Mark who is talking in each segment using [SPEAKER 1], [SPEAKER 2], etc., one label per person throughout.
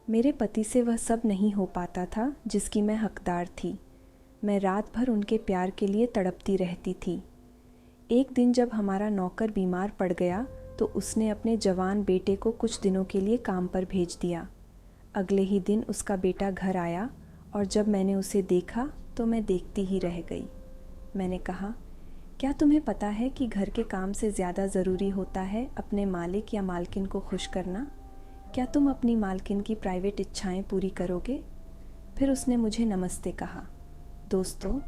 [SPEAKER 1] मेरे पति से वह सब नहीं हो पाता था जिसकी मैं हकदार थी। मैं रात भर उनके प्यार के लिए तड़पती रहती थी। एक दिन जब हमारा नौकर बीमार पड़ गया तो उसने अपने जवान बेटे को कुछ दिनों के लिए काम पर भेज दिया। अगले ही दिन उसका बेटा घर आया और जब मैंने उसे देखा तो मैं देखती ही रह गई। मैंने कहा, क्या तुम्हें पता है कि घर के काम से ज़्यादा ज़रूरी होता है अपने मालिक या मालकिन को खुश करना? क्या तुम अपनी मालकिन की प्राइवेट इच्छाएं पूरी करोगे? फिर उसने मुझे नमस्ते कहा। दोस्तों,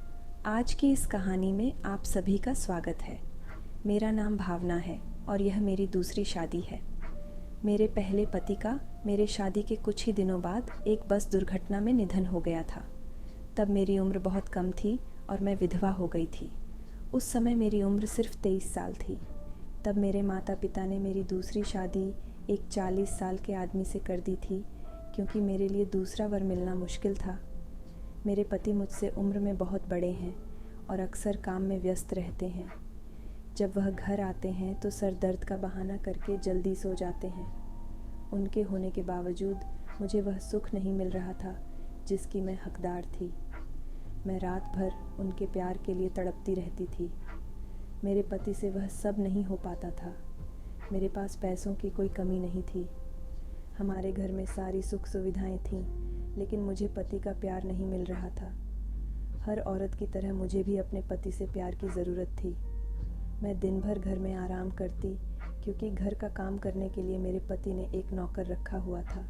[SPEAKER 1] आज की इस कहानी में आप सभी का स्वागत है। मेरा नाम भावना है और यह मेरी दूसरी शादी है। मेरे पहले पति का मेरे शादी के कुछ ही दिनों बाद एक बस दुर्घटना में निधन हो गया था। तब मेरी उम्र बहुत कम थी और मैं विधवा हो गई थी। उस समय मेरी उम्र सिर्फ 23 साल थी। तब मेरे माता पिता ने मेरी दूसरी शादी एक 40 साल के आदमी से कर दी थी, क्योंकि मेरे लिए दूसरा वर मिलना मुश्किल था। मेरे पति मुझसे उम्र में बहुत बड़े हैं और अक्सर काम में व्यस्त रहते हैं। जब वह घर आते हैं तो सर दर्द का बहाना करके जल्दी सो जाते हैं। उनके होने के बावजूद मुझे वह सुख नहीं मिल रहा था जिसकी मैं हकदार थी। मैं रात भर उनके प्यार के लिए तड़पती रहती थी। मेरे पति से वह सब नहीं हो पाता था। मेरे पास पैसों की कोई कमी नहीं थी। हमारे घर में सारी सुख सुविधाएं थीं, लेकिन मुझे पति का प्यार नहीं मिल रहा था। हर औरत की तरह मुझे भी अपने पति से प्यार की ज़रूरत थी। मैं दिन भर घर में आराम करती, क्योंकि घर का काम करने के लिए मेरे पति ने एक नौकर रखा हुआ था।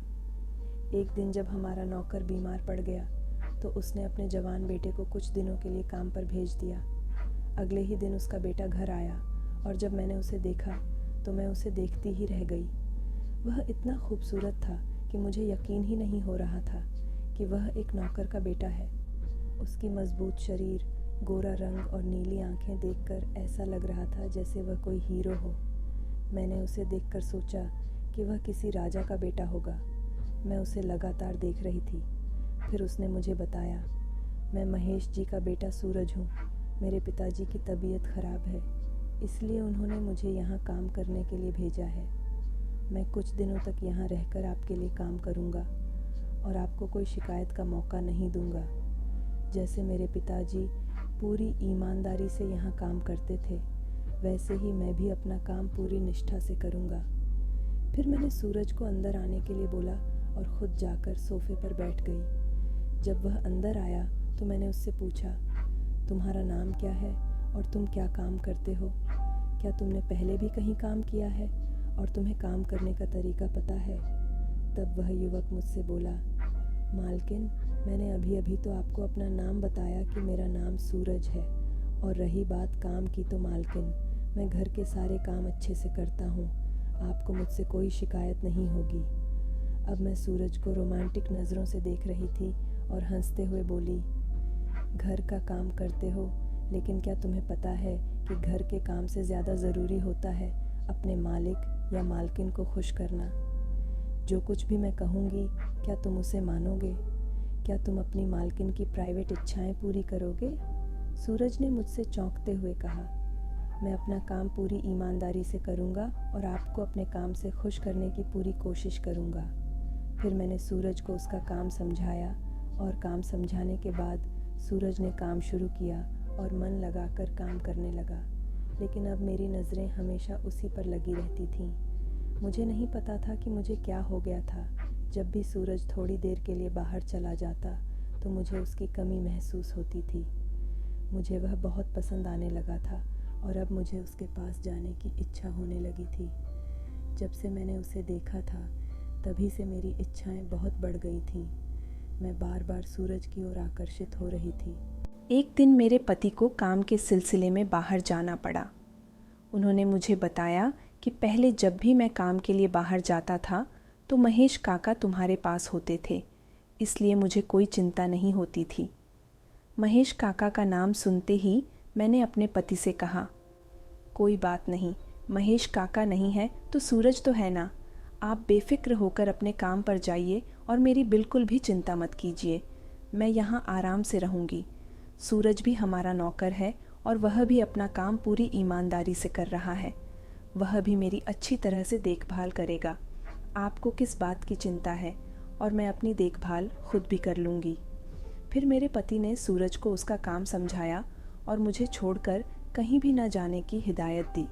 [SPEAKER 1] एक दिन जब हमारा नौकर बीमार पड़ गया तो उसने अपने जवान बेटे को कुछ दिनों के लिए काम पर भेज दिया। अगले ही दिन उसका बेटा घर आया और जब मैंने उसे देखा तो मैं उसे देखती ही रह गई। वह इतना खूबसूरत था कि मुझे यकीन ही नहीं हो रहा था कि वह एक नौकर का बेटा है। उसकी मजबूत शरीर, गोरा रंग और नीली आंखें देखकर ऐसा लग रहा था जैसे वह कोई हीरो हो। मैंने उसे देखकर सोचा कि वह किसी राजा का बेटा होगा। मैं उसे लगातार देख रही थी। फिर उसने मुझे बताया, मैं महेश जी का बेटा सूरज हूँ। मेरे पिताजी की तबीयत ख़राब है, इसलिए उन्होंने मुझे यहाँ काम करने के लिए भेजा है। मैं कुछ दिनों तक यहाँ रहकर आपके लिए काम करूँगा और आपको कोई शिकायत का मौका नहीं दूँगा। जैसे मेरे पिताजी पूरी ईमानदारी से यहाँ काम करते थे, वैसे ही मैं भी अपना काम पूरी निष्ठा से करूँगा। फिर मैंने सूरज को अंदर आने के लिए बोला और ख़ुद जाकर सोफे पर बैठ गई। जब वह अंदर आया तो मैंने उससे पूछा, तुम्हारा नाम क्या है और तुम क्या काम करते हो? क्या तुमने पहले भी कहीं काम किया है और तुम्हें काम करने का तरीका पता है? तब वह युवक मुझसे बोला, मालकिन, मैंने अभी तो आपको अपना नाम बताया कि मेरा नाम सूरज है, और रही बात काम की तो मालकिन, मैं घर के सारे काम अच्छे से करता हूँ। आपको मुझसे कोई शिकायत नहीं होगी। अब मैं सूरज को रोमांटिक नज़रों से देख रही थी और हंसते हुए बोली, घर का काम करते हो, लेकिन क्या तुम्हें पता है कि घर के काम से ज़्यादा ज़रूरी होता है अपने मालिक या मालकिन को खुश करना? जो कुछ भी मैं कहूँगी, क्या तुम उसे मानोगे? क्या तुम अपनी मालकिन की प्राइवेट इच्छाएं पूरी करोगे? सूरज ने मुझसे चौंकते हुए कहा, मैं अपना काम पूरी ईमानदारी से करूँगा और आपको अपने काम से खुश करने की पूरी कोशिश करूँगा। फिर मैंने सूरज को उसका काम समझाया और काम समझाने के बाद सूरज ने काम शुरू किया और मन लगाकर काम करने लगा। लेकिन अब मेरी नज़रें हमेशा उसी पर लगी रहती थीं। मुझे नहीं पता था कि मुझे क्या हो गया था। जब भी सूरज थोड़ी देर के लिए बाहर चला जाता तो मुझे उसकी कमी महसूस होती थी। मुझे वह बहुत पसंद आने लगा था और अब मुझे उसके पास जाने की इच्छा होने लगी थी। जब से मैंने उसे देखा था तभी से मेरी इच्छाएं बहुत बढ़ गई थीं। मैं बार बार सूरज की ओर आकर्षित हो रही थी। एक दिन मेरे पति को काम के सिलसिले में बाहर जाना पड़ा। उन्होंने मुझे बताया कि पहले जब भी मैं काम के लिए बाहर जाता था तो महेश काका तुम्हारे पास होते थे, इसलिए मुझे कोई चिंता नहीं होती थी। महेश काका का नाम सुनते ही मैंने अपने पति से कहा, कोई बात नहीं, महेश काका नहीं है तो सूरज तो है ना। आप बेफिक्र होकर अपने काम पर जाइए और मेरी बिल्कुल भी चिंता मत कीजिए। मैं यहाँ आराम से रहूँगी। सूरज भी हमारा नौकर है और वह भी अपना काम पूरी ईमानदारी से कर रहा है। वह भी मेरी अच्छी तरह से देखभाल करेगा। आपको किस बात की चिंता है और मैं अपनी देखभाल खुद भी कर लूँगी। फिर मेरे पति ने सूरज को उसका काम समझाया और मुझे छोड़कर कहीं भी न जाने की हिदायत दी।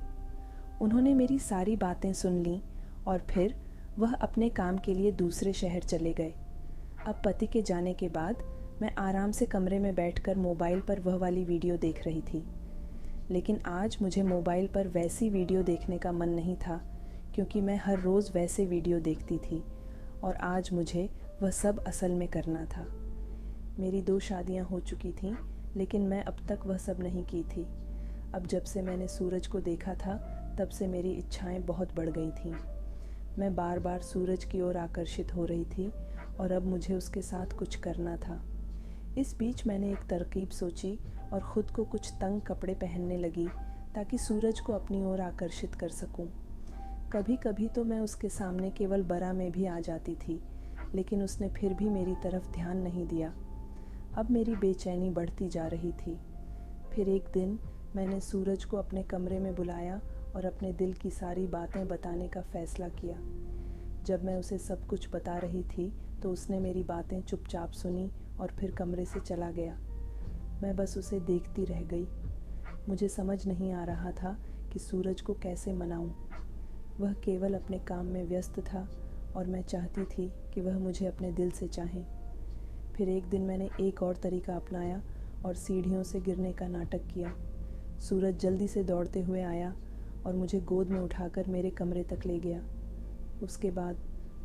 [SPEAKER 1] उन्होंने मेरी सारी बातें सुन लीं और फिर वह अपने काम के लिए दूसरे शहर चले गए। अब पति के जाने के बाद मैं आराम से कमरे में बैठकर मोबाइल पर वह वाली वीडियो देख रही थी। लेकिन आज मुझे मोबाइल पर वैसी वीडियो देखने का मन नहीं था, क्योंकि मैं हर रोज़ वैसे वीडियो देखती थी और आज मुझे वह सब असल में करना था। मेरी 2 शादियां हो चुकी थीं, लेकिन मैं अब तक वह सब नहीं की थी। अब जब से मैंने सूरज को देखा था, तब से मेरी इच्छाएं बहुत बढ़ गई थीं। मैं बार बार सूरज की ओर आकर्षित हो रही थी और अब मुझे उसके साथ कुछ करना था। इस बीच मैंने एक तरकीब सोची और ख़ुद को कुछ तंग कपड़े पहनने लगी ताकि सूरज को अपनी ओर आकर्षित कर सकूं। कभी कभी तो मैं उसके सामने केवल बरा में भी आ जाती थी, लेकिन उसने फिर भी मेरी तरफ ध्यान नहीं दिया। अब मेरी बेचैनी बढ़ती जा रही थी। फिर एक दिन मैंने सूरज को अपने कमरे में बुलाया और अपने दिल की सारी बातें बताने का फ़ैसला किया। जब मैं उसे सब कुछ बता रही थी तो उसने मेरी बातें चुपचाप सुनी और फिर कमरे से चला गया। मैं बस उसे देखती रह गई। मुझे समझ नहीं आ रहा था कि सूरज को कैसे मनाऊं। वह केवल अपने काम में व्यस्त था और मैं चाहती थी कि वह मुझे अपने दिल से चाहे। फिर एक दिन मैंने एक और तरीका अपनाया और सीढ़ियों से गिरने का नाटक किया। सूरज जल्दी से दौड़ते हुए आया और मुझे गोद में उठाकर मेरे कमरे तक ले गया। उसके बाद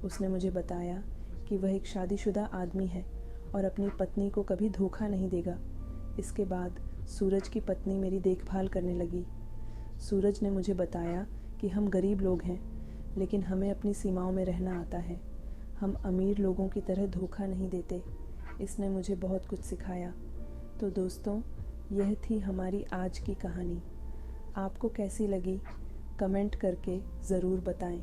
[SPEAKER 1] उसने मुझे बताया कि वह एक शादीशुदा आदमी है और अपनी पत्नी को कभी धोखा नहीं देगा। इसके बाद सूरज की पत्नी मेरी देखभाल करने लगी। सूरज ने मुझे बताया कि हम गरीब लोग हैं, लेकिन हमें अपनी सीमाओं में रहना आता है। हम अमीर लोगों की तरह धोखा नहीं देते। इसने मुझे बहुत कुछ सिखाया। तो दोस्तों, यह थी हमारी आज की कहानी। आपको कैसी लगी? कमेंट करके ज़रूर बताएं।